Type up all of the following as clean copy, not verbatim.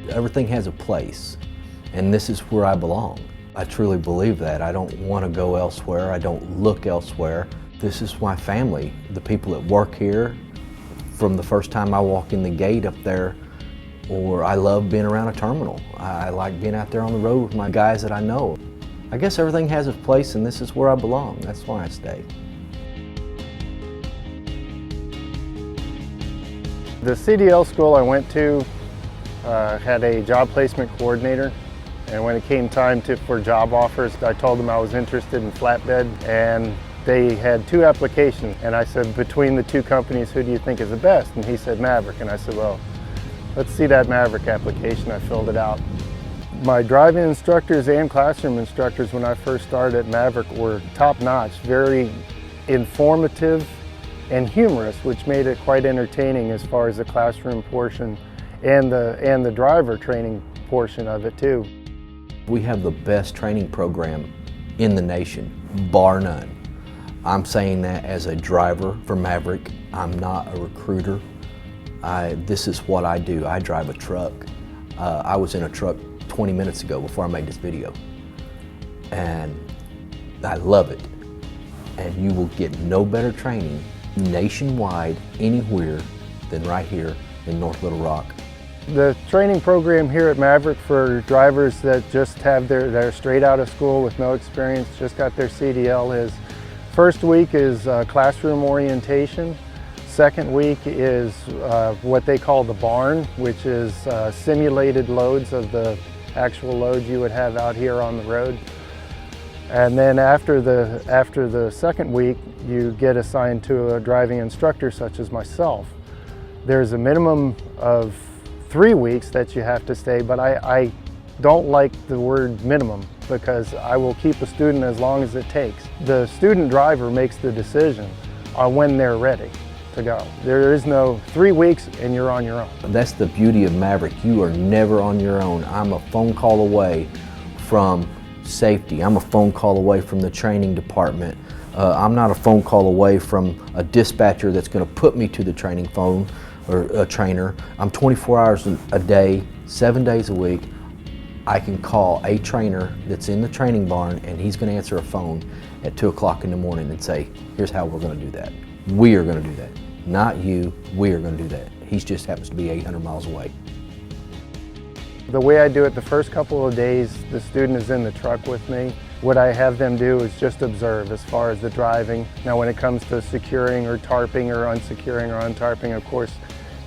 Everything has a place, and this is where I belong. I truly believe that. I don't want to go elsewhere. I don't look elsewhere. This is my family, the people that work here, from the first time I walk in the gate up there, or I love being around a terminal. I like being out there on the road with my guys that I know. I guess everything has its place, and this is where I belong. That's why I stay. The CDL school I went to had a job placement coordinator, and when it came time for job offers, I told them I was interested in flatbed, and they had 2 applications, and I said, between the 2 companies, who do you think is the best? And he said Maverick, and I said, well, let's see that Maverick application. I filled it out. My driving instructors and classroom instructors when I first started at Maverick were top-notch, very informative and humorous, which made it quite entertaining as far as the classroom portion and the driver training portion of it too. We have the best training program in the nation, bar none. I'm saying that as a driver for Maverick. I'm not a recruiter. This is what I do. I drive a truck. I was in a truck 20 minutes ago before I made this video, and I love it. And you will get no better training nationwide anywhere than right here in North Little Rock. The training program here at Maverick for drivers that just have they're straight out of school with no experience, just got their CDL, is first week is classroom orientation. Second week is what they call the barn, which is simulated loads of the actual loads you would have out here on the road. And then after the second week, you get assigned to a driving instructor such as myself. There's a minimum of 3 weeks that you have to stay, but I don't like the word minimum because I will keep a student as long as it takes. The student driver makes the decision on when they're ready to go. There is no 3 weeks and you're on your own. That's the beauty of Maverick. You are never on your own. I'm a phone call away from safety. I'm a phone call away from the training department. I'm not a phone call away from a dispatcher that's going to put me to the training phone or a trainer. I'm 24 hours a day, 7 days a week. I can call a trainer that's in the training barn, and he's going to answer a phone at 2 o'clock in the morning and say, here's how we're going to do that. We are going to do that. Not you, we are going to do that. He just happens to be 800 miles away. The way I do it the first couple of days, the student is in the truck with me. What I have them do is just observe as far as the driving. Now when it comes to securing or tarping or unsecuring or untarping, of course,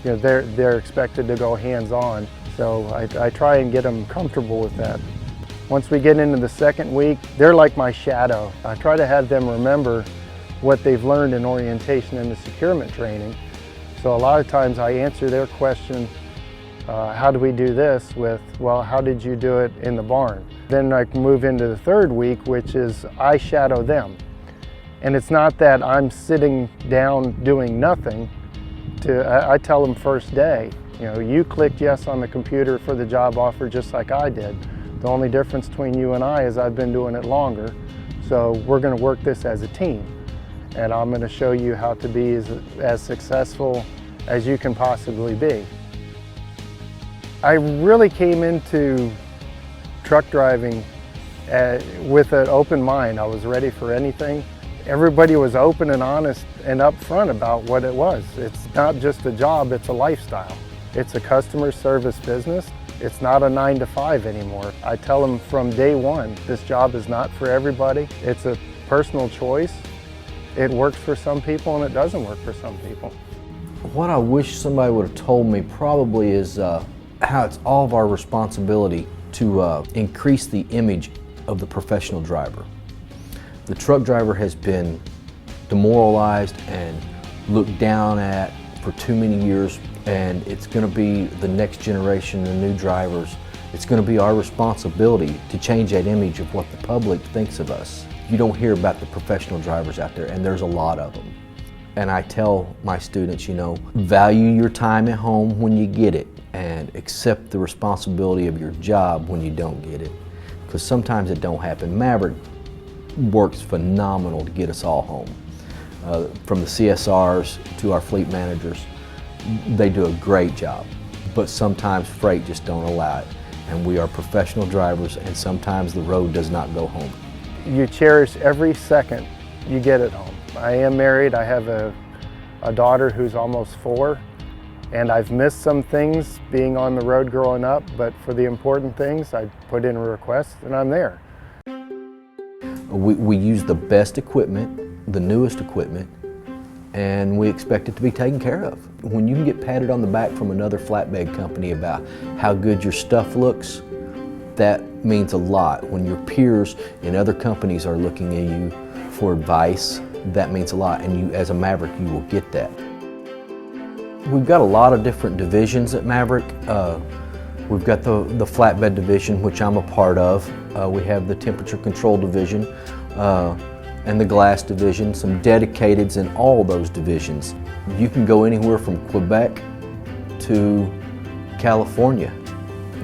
you know, they're expected to go hands-on. So I try and get them comfortable with that. Once we get into the second week, they're like my shadow. I try to have them remember what they've learned in orientation and the securement training. So a lot of times I answer their question, how do we do this, with, well, how did you do it in the barn? Then I move into the third week, which is I shadow them. And it's not that I'm sitting down doing nothing. I tell them first day, you know, you clicked yes on the computer for the job offer just like I did. The only difference between you and I is I've been doing it longer. So we're going to work this as a team. And I'm going to show you how to be as successful as you can possibly be. I really came into truck driving with an open mind. I was ready for anything. Everybody was open and honest and upfront about what it was. It's not just a job, it's a lifestyle. It's a customer service business. It's not a 9 to 5 anymore. I tell them from day one, this job is not for everybody. It's a personal choice. It works for some people and it doesn't work for some people. What I wish somebody would have told me probably is how it's all of our responsibility to increase the image of the professional driver. The truck driver has been demoralized and looked down at for too many years, and it's going to be the next generation of new drivers. It's going to be our responsibility to change that image of what the public thinks of us. You don't hear about the professional drivers out there, and there's a lot of them. And I tell my students, you know, value your time at home when you get it, and accept the responsibility of your job when you don't get it. Because sometimes it don't happen. Maverick works phenomenal to get us all home. From the CSRs to our fleet managers, they do a great job. but sometimes freight just don't allow it. And we are professional drivers, and sometimes the road does not go home. You cherish every second you get at home. I am married. I have a daughter who's almost 4, and I've missed some things being on the road growing up, but for the important things, I put in a request and I'm there. We use the best equipment, the newest equipment, and we expect it to be taken care of. When you can get patted on the back from another flatbed company about how good your stuff looks, that means a lot. When your peers in other companies are looking at you for advice, that means a lot, and you, as a Maverick, you will get that. We've got a lot of different divisions at Maverick. We've got the flatbed division, which I'm a part of. We have the temperature control division and the glass division, some dedicateds in all those divisions. You can go anywhere from Quebec to California.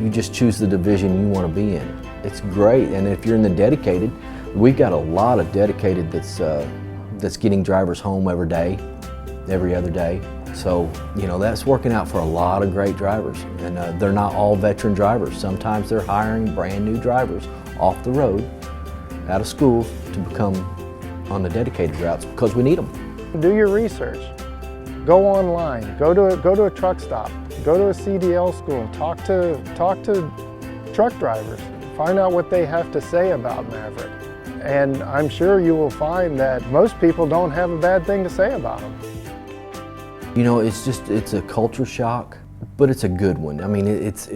You just choose the division you want to be in. It's great, and if you're in the dedicated, we've got a lot of dedicated that's getting drivers home every day, every other day. So, you know, that's working out for a lot of great drivers, and they're not all veteran drivers. Sometimes they're hiring brand new drivers off the road, out of schools, to become on the dedicated routes because we need them. Do your research. Go online. Go to a truck stop. Go to a CDL school. Talk to truck drivers. Find out what they have to say about Maverick. And I'm sure you will find that most people don't have a bad thing to say about them. You know, it's a culture shock, but it's a good one. I mean, it's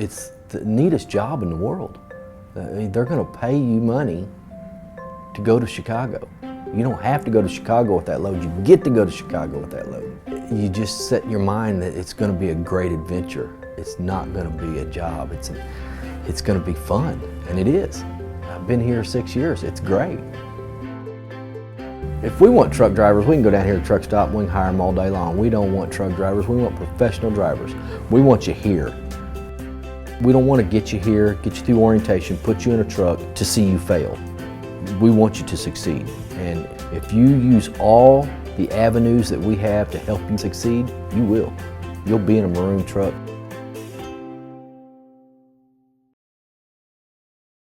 the neatest job in the world. They're going to pay you money to go to Chicago. You don't have to go to Chicago with that load. You get to go to Chicago with that load. You just set your mind that it's going to be a great adventure. It's not going to be a job. It's going to be fun, and it is. I've been here 6 years. It's great. If we want truck drivers, we can go down here to truck stop, we can hire them all day long. We don't want truck drivers, we want professional drivers. We want you here. We don't want to get you here, get you through orientation, put you in a truck to see you fail. We want you to succeed. And if you use all the avenues that we have to help you succeed, you will. You'll be in a maroon truck.